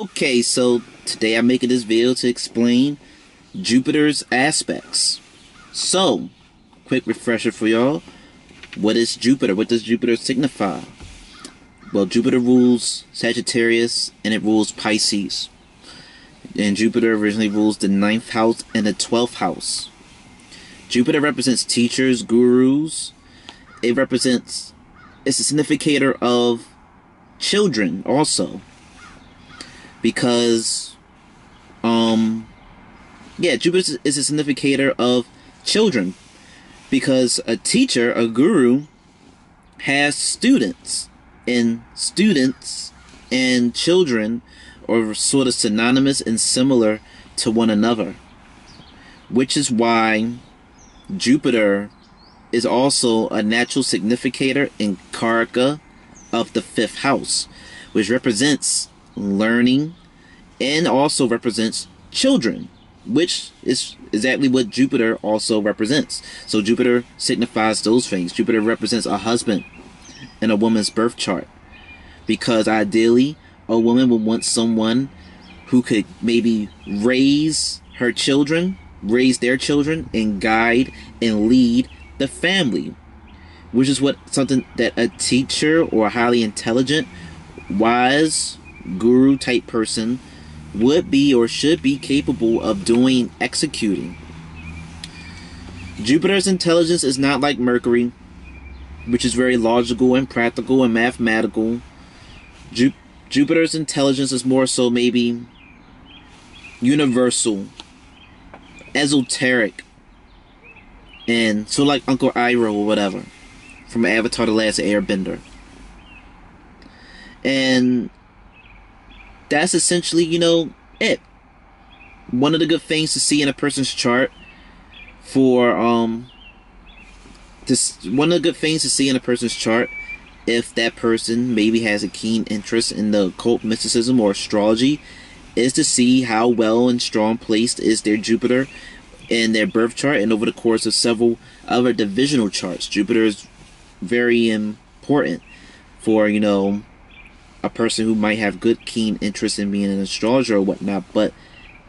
Okay, so today I'm making this video to explain Jupiter's aspects. So, quick refresher for y'all. What is Jupiter? What does Jupiter signify? Well, Jupiter rules Sagittarius and it rules Pisces. And Jupiter originally rules the 9th house and the 12th house. Jupiter represents teachers, gurus. It's a significator of children also. Because, Jupiter is a significator of children. Because a teacher, a guru, has students. And students and children are sort of synonymous and similar to one another. Which is why Jupiter is also a natural significator in Karaka of the 5th house, which represents learning and also represents children, which is exactly what Jupiter also represents. So Jupiter signifies those things. Jupiter represents a husband in a woman's birth chart, because ideally a woman would want someone who could maybe raise their children, and guide and lead the family, which is something that a teacher or a highly intelligent, wise, guru type person would be or should be capable of doing, executing. Jupiter's intelligence is not like Mercury, which is very logical and practical and mathematical. Jupiter's intelligence is more so maybe universal, esoteric, and so like Uncle Iroh or whatever from Avatar: The Last Airbender. And that's essentially, it. One of the good things to see in a person's chart if that person maybe has a keen interest in the occult, mysticism, or astrology, is to see how well and strong placed is their Jupiter in their birth chart and over the course of several other divisional charts. Jupiter is very important for, a person who might have good keen interest in being an astrologer or whatnot. But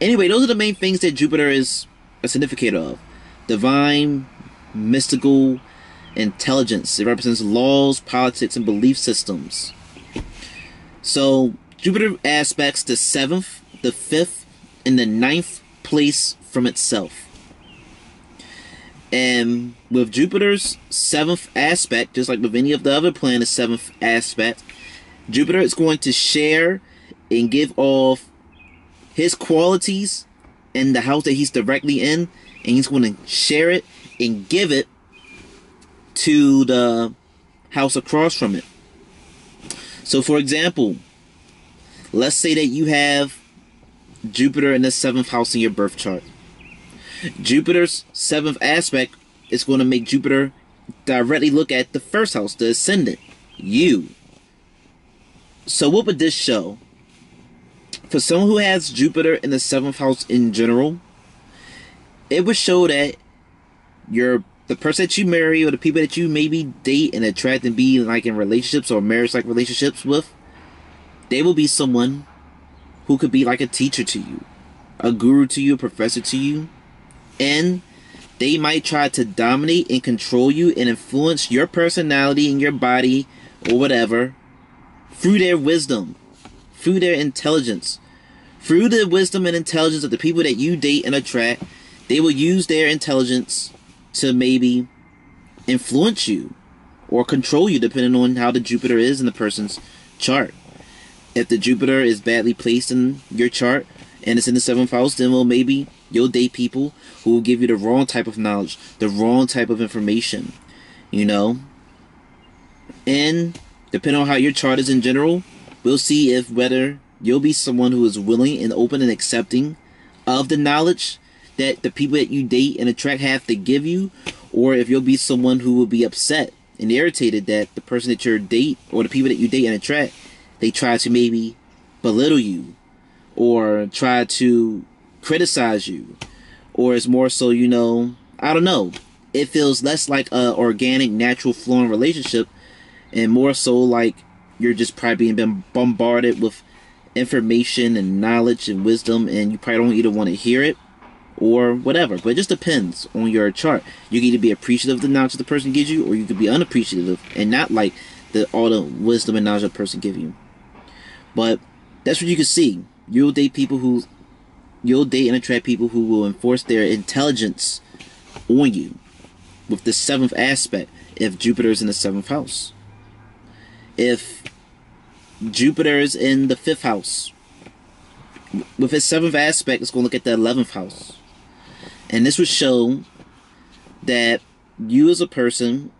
anyway, those are the main things that Jupiter is a significator of. Divine, mystical, intelligence. It represents laws, politics, and belief systems. So Jupiter aspects the 7th, the 5th, and the 9th place from itself. And with Jupiter's 7th aspect, just like with any of the other planets' 7th aspect, Jupiter is going to share and give off his qualities in the house that he's directly in, and he's going to share it and give it to the house across from it. So for example, let's say that you have Jupiter in the 7th house in your birth chart. Jupiter's 7th aspect is going to make Jupiter directly look at the 1st house, the ascendant, you. So what would this show? For someone who has Jupiter in the 7th house in general, it would show that the person that you marry or the people that you maybe date and attract and be like in relationships or marriage-like relationships with, they will be someone who could be like a teacher to you, a guru to you, a professor to you, and they might try to dominate and control you and influence your personality and your body or whatever through their wisdom, through their intelligence, through the wisdom and intelligence of the people that you date and attract. They will use their intelligence to maybe influence you or control you, depending on how the Jupiter is in the person's chart. If the Jupiter is badly placed in your chart and it's in the 7th house, then maybe you'll date people who will give you the wrong type of knowledge, the wrong type of information, And depending on how your chart is in general, we'll see whether you'll be someone who is willing and open and accepting of the knowledge that the people that you date and attract have to give you, or if you'll be someone who will be upset and irritated that the person that you date or the people that you date and attract, they try to maybe belittle you or try to criticize you, or it's more so, I don't know, it feels less like a organic, natural, flowing relationship and more so like you're just probably being bombarded with information and knowledge and wisdom, and you probably don't either want to hear it or whatever. But it just depends on your chart. You can either be appreciative of the knowledge the person gives you, or you could be unappreciative and not like all the wisdom and knowledge the person gives you. But that's what you can see. You'll date and attract people who will enforce their intelligence on you with the 7th aspect if Jupiter is in the 7th house. If Jupiter is in the 5th house, with its 7th aspect, it's going to look at the 11th house. And this would show that you as a person,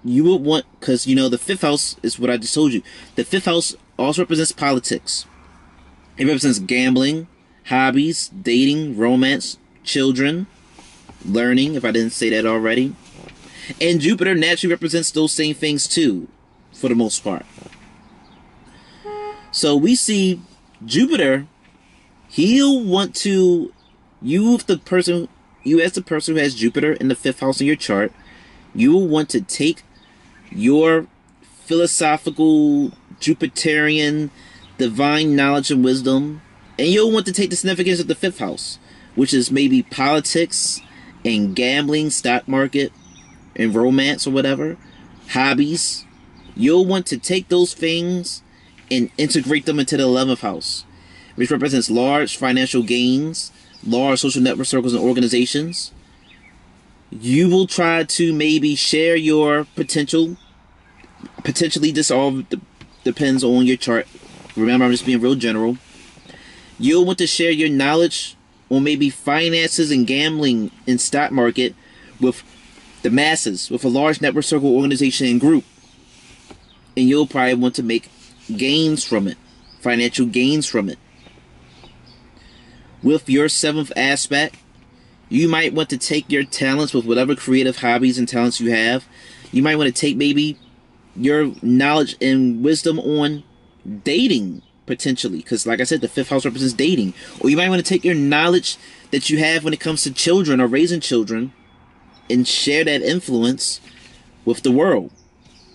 you would want, because the 5th house is what I just told you. The 5th house also represents politics. It represents gambling, hobbies, dating, romance, children, learning, if I didn't say that already. And Jupiter naturally represents those same things too, for the most part. So we see Jupiter, he'll want to, you as the person who has Jupiter in the 5th house in your chart, you will want to take your philosophical, Jupiterian, divine knowledge and wisdom, and you'll want to take the significance of the 5th house, which is maybe politics and gambling, stock market, and romance or whatever, hobbies. You'll want to take those things and integrate them into the 11th house, which represents large financial gains, large social network circles and organizations. You will try to maybe share your potentially. This all depends on your chart. Remember, I'm just being real general. You'll want to share your knowledge on maybe finances and gambling in stock market with the masses, with a large network circle, organization, and group. And you'll probably want to make gains from it, financial gains from it. With your 7th aspect, you might want to take your talents with whatever creative hobbies and talents you have. You might want to take maybe your knowledge and wisdom on dating, potentially, because like I said, the 5th house represents dating. Or you might want to take your knowledge that you have when it comes to children or raising children and share that influence with the world,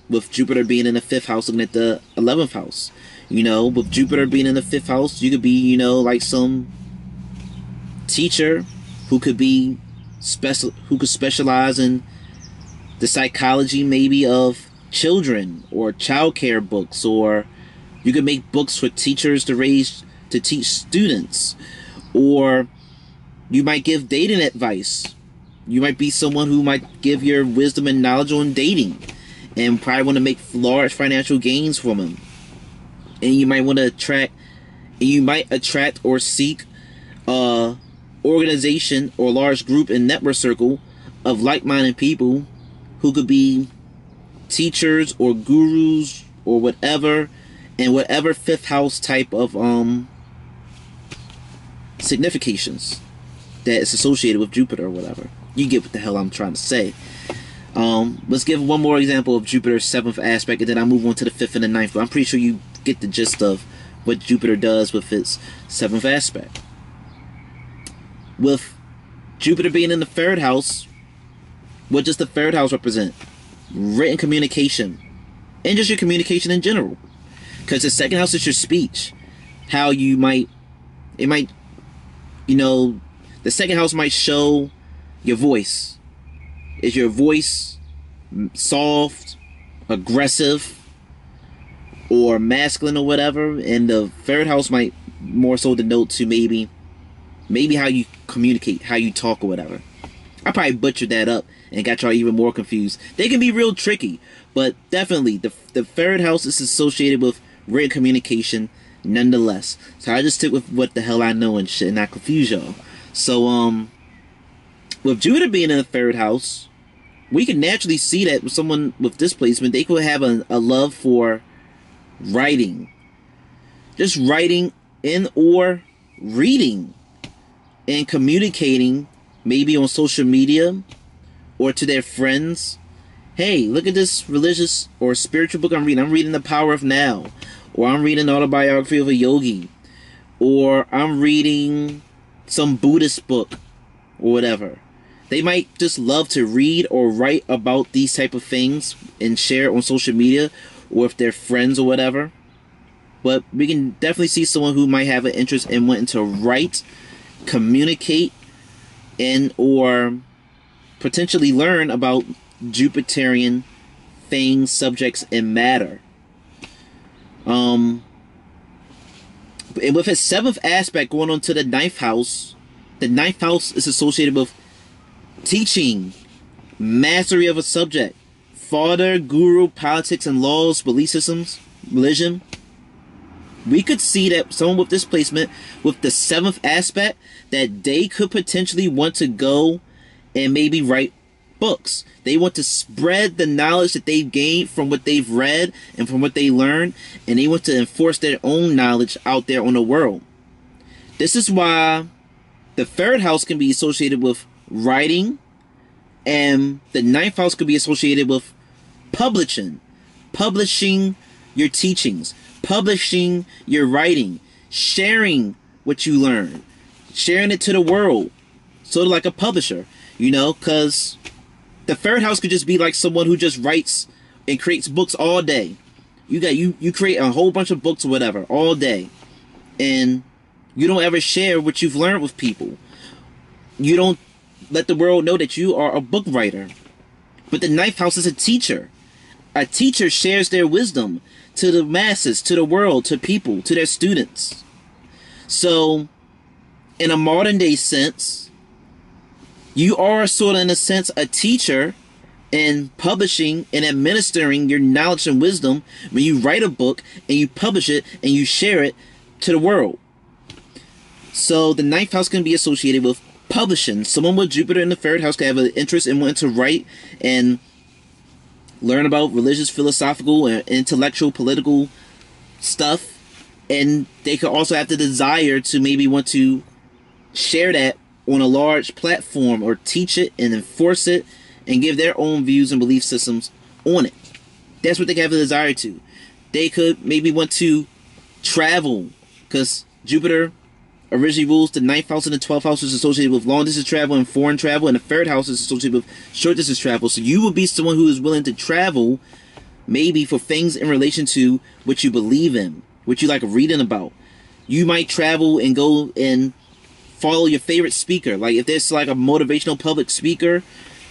with Jupiter being in the 5th house looking at the 11th house. With Jupiter being in the 5th house, you could be like some teacher who could be who could specialize in the psychology maybe of children, or childcare books, or you could make books for teachers to teach students, or you might give dating advice. You might be someone who might give your wisdom and knowledge on dating and probably want to make large financial gains from them. And you might want to attract or seek a organization or large group and network circle of like-minded people who could be teachers or gurus or whatever, and whatever 5th house type of significations that is associated with Jupiter or whatever. You get what the hell I'm trying to say. Let's give one more example of Jupiter's 7th aspect, and then I'll move on to the 5th and the 9th. But I'm pretty sure you get the gist of what Jupiter does with its 7th aspect. With Jupiter being in the 3rd house, what does the 3rd house represent? Written communication, and just your communication in general. Because the 2nd house is your speech. How you might, the 2nd house might show your voice. Is your voice soft, aggressive, or masculine or whatever? And the 3rd house might more so denote to maybe how you communicate, how you talk or whatever. I probably butchered that up and got y'all even more confused. They can be real tricky, but definitely the 3rd house is associated with written communication nonetheless. So I just stick with what the hell I know and shit and not confuse y'all. So with Jupiter being in the 3rd house, we can naturally see that with someone with this placement, they could have a love for writing. Just writing or reading and communicating, maybe on social media or to their friends. Hey, look at this religious or spiritual book I'm reading. I'm reading The Power of Now. Or I'm reading the autobiography of a yogi. Or I'm reading some Buddhist book or whatever. They might just love to read or write about these type of things and share on social media or with their friends or whatever. but we can definitely see someone who might have an interest in wanting to write, communicate, and or potentially learn about Jupiterian things, subjects, and matter. And with his 7th aspect going on to the 9th house, the 9th house is associated with teaching, mastery of a subject, father, guru, politics and laws, belief systems, religion. We could see that someone with this placement, with the 7th aspect, that they could potentially want to go and maybe write books. They want to spread the knowledge that they've gained from what they've read and from what they learned, and they want to enforce their own knowledge out there on the world. This is why the 3rd house can be associated with writing, and the 9th house could be associated with publishing your teachings, publishing your writing, sharing what you learn, sharing it to the world, sort of like a publisher, because the 3rd house could just be like someone who just writes and creates books all day. You create a whole bunch of books or whatever all day, and you don't ever share what you've learned with people. You don't let the world know that you are a book writer. But the 9th house is a teacher. A teacher shares their wisdom to the masses, to the world, to people, to their students. So, in a modern day sense, you are sort of, in a sense, a teacher in publishing and administering your knowledge and wisdom when you write a book and you publish it and you share it to the world. So the 9th house can be associated with publishing. Someone with Jupiter in the 3rd house can have an interest in wanting to write and learn about religious, philosophical, and intellectual, political stuff. And they could also have the desire to maybe want to share that on a large platform, or teach it and enforce it and give their own views and belief systems on it. That's what they have a desire to. They could maybe want to travel, because Jupiter originally rules the 9th house, and the 12th house is associated with long distance travel and foreign travel, and the 3rd house is associated with short distance travel. So you will be someone who is willing to travel, maybe for things in relation to what you believe in, what you like reading about. You might travel and go and follow your favorite speaker. Like if there's like a motivational public speaker,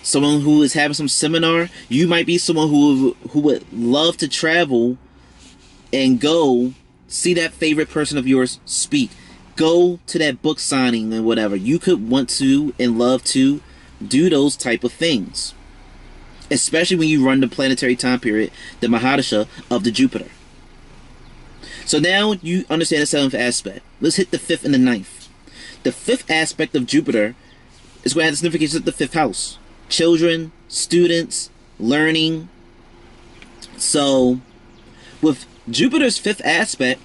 someone who is having some seminar, you might be someone who would love to travel and go see that favorite person of yours speak. Go to that book signing and whatever. You could want to and love to do those type of things, especially when you run the planetary time period, the Mahadasha of the Jupiter. So now you understand the 7th aspect. Let's hit the 5th and the 9th. The 5th aspect of Jupiter is going to have the significance of the 5th house. Children, students, learning. So, with Jupiter's 5th aspect,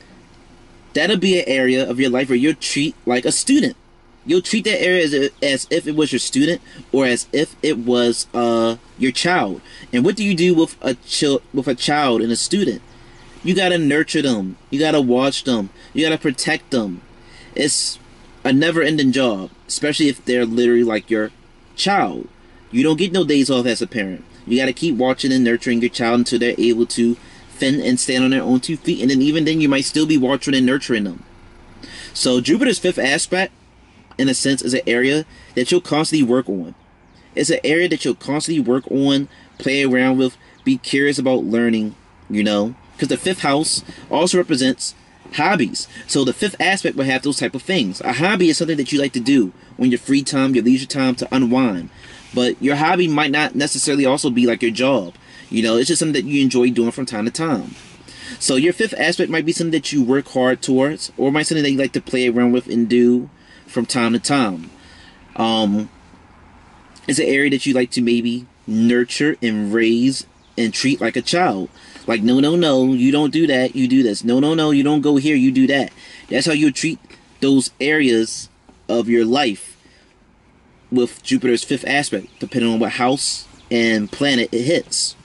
that'll be an area of your life where you'll treat like a student. You'll treat that area as if it was your student, or as if it was your child. And what do you do with a child and a student? You gotta nurture them. You gotta watch them. You gotta protect them. It's a never-ending job, especially if they're literally like your child. You don't get no days off as a parent. You got to keep watching and nurturing your child until they're able to fend and stand on their own 2 feet, and then even then you might still be watching and nurturing them. So Jupiter's 5th aspect, in a sense, is an area that you'll constantly work on. It's an area that you'll constantly work on, play around with, be curious about learning, because the 5th house also represents hobbies. So the 5th aspect will have those type of things. A hobby is something that you like to do on your free time, your leisure time, to unwind. But your hobby might not necessarily also be like your job. It's just something that you enjoy doing from time to time. So your 5th aspect might be something that you work hard towards, or might be something that you like to play around with and do from time to time. It's an area that you like to maybe nurture and raise and treat like a child. Like, no, you don't do that, you do this. No, you don't go here, you do that. That's how you treat those areas of your life with Jupiter's 5th aspect, depending on what house and planet it hits.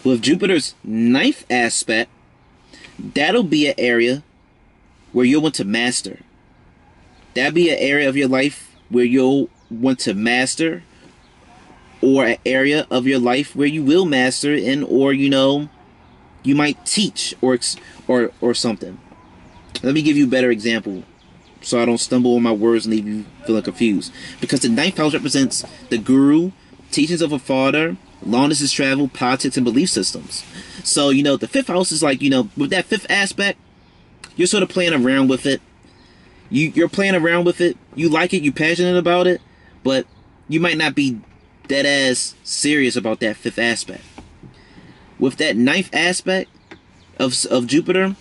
With Jupiter's 9th aspect, that'll be an area where you'll want to master. That'll be an area of your life where you'll want to master, or an area of your life where you will master, and or You might teach or something. Let me give you a better example, so I don't stumble on my words and leave you feeling confused. Because the ninth house represents the guru, teachings of a father, long distance travel, politics, and belief systems. So, you know, the fifth house is like, you know, with that fifth aspect, you're sort of playing around with it. You're playing around with it. You like it. You're passionate about it. But you might not be dead ass serious about that fifth aspect. With that ninth aspect of Jupiter,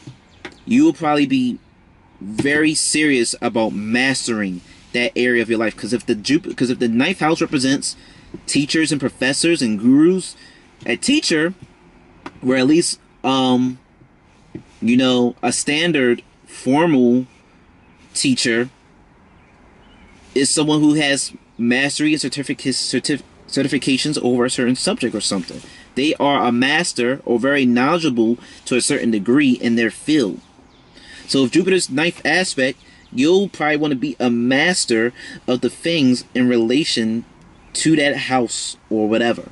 you will probably be very serious about mastering that area of your life. Because if the ninth house represents teachers and professors and gurus, a teacher, or at least you know, a standard formal teacher, is someone who has mastery and certifications over a certain subject or something. They are a master or very knowledgeable to a certain degree in their field. So if Jupiter's ninth aspect, you'll probably want to be a master of the things in relation to that house or whatever.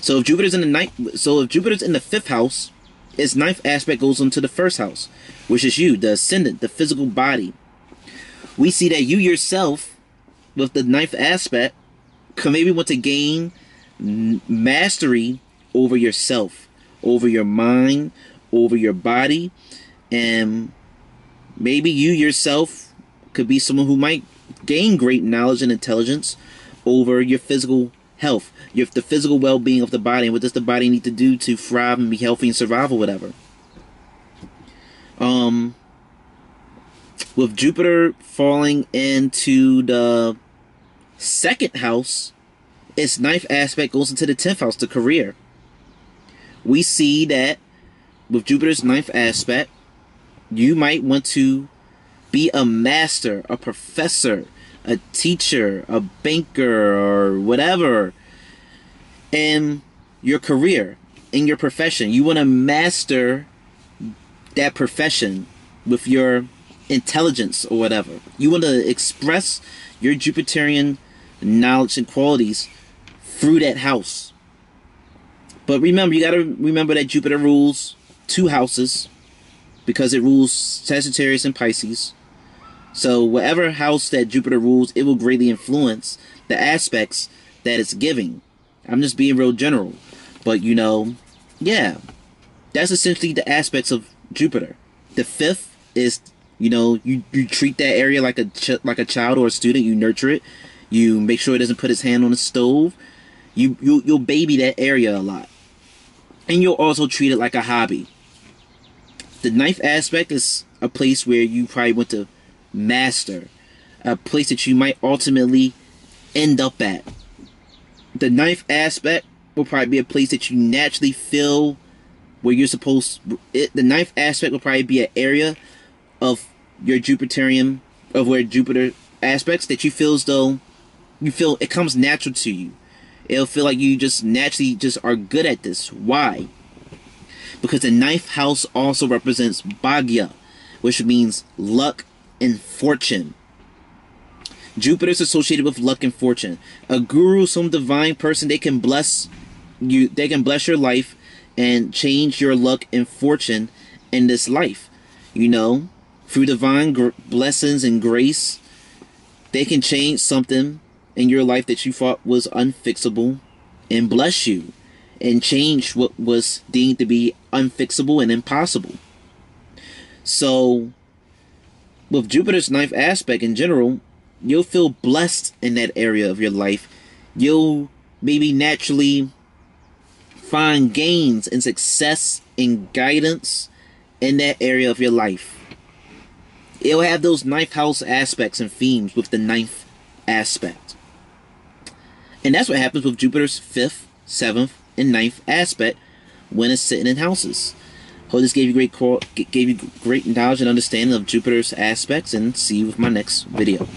So if Jupiter's in the fifth house, its ninth aspect goes into the first house, which is you, the ascendant, the physical body. We see that you yourself, with the ninth aspect, can maybe want to gain mastery over yourself, over your mind, over your body, and maybe you yourself could be someone who might gain great knowledge and intelligence over your physical health, the physical well-being of the body, and what does the body need to do to thrive and be healthy and survive or whatever. With Jupiter falling into the second house, its ninth aspect goes into the 10th house, the career. We see that with Jupiter's ninth aspect, you might want to be a master, a professor, a teacher, a banker, or whatever in your career, in your profession. You want to master that profession with your intelligence or whatever. You want to express your Jupiterian knowledge and qualities through that house. But remember, you got to remember that Jupiter rules two houses because it rules Sagittarius and Pisces. So whatever house that Jupiter rules, it will greatly influence the aspects that it's giving. I'm just being real general. But, you know, yeah, that's essentially the aspects of Jupiter. The fifth is, you know, you treat that area like a child or a student. You nurture it. You make sure it doesn't put its hand on the stove. You'll baby that area a lot. And you'll also treat it like a hobby. The ninth aspect is a place where you probably want to master. A place that you might ultimately end up at. The ninth aspect will probably be a place that you naturally feel where you're supposed... The ninth aspect will probably be an area of your Jupiterian... of where Jupiter aspects that you feel as though... you feel it comes natural to you. It'll feel like you just naturally just are good at this. Why? Because the ninth house also represents Bhagya, which means luck and fortune. Jupiter is associated with luck and fortune. A guru, some divine person, they can bless you. They can bless your life and change your luck and fortune in this life. You know, through divine blessings and grace, they can change something in your life that you thought was unfixable and bless you and change what was deemed to be unfixable and impossible. So with Jupiter's ninth aspect in general, you'll feel blessed in that area of your life. You'll maybe naturally find gains and success and guidance in that area of your life. It'll have those ninth house aspects and themes with the ninth aspect. And that's what happens with Jupiter's 5th, 7th, and 9th aspect when it's sitting in houses. Hope this gave you great knowledge and understanding of Jupiter's aspects, and see you with my next video.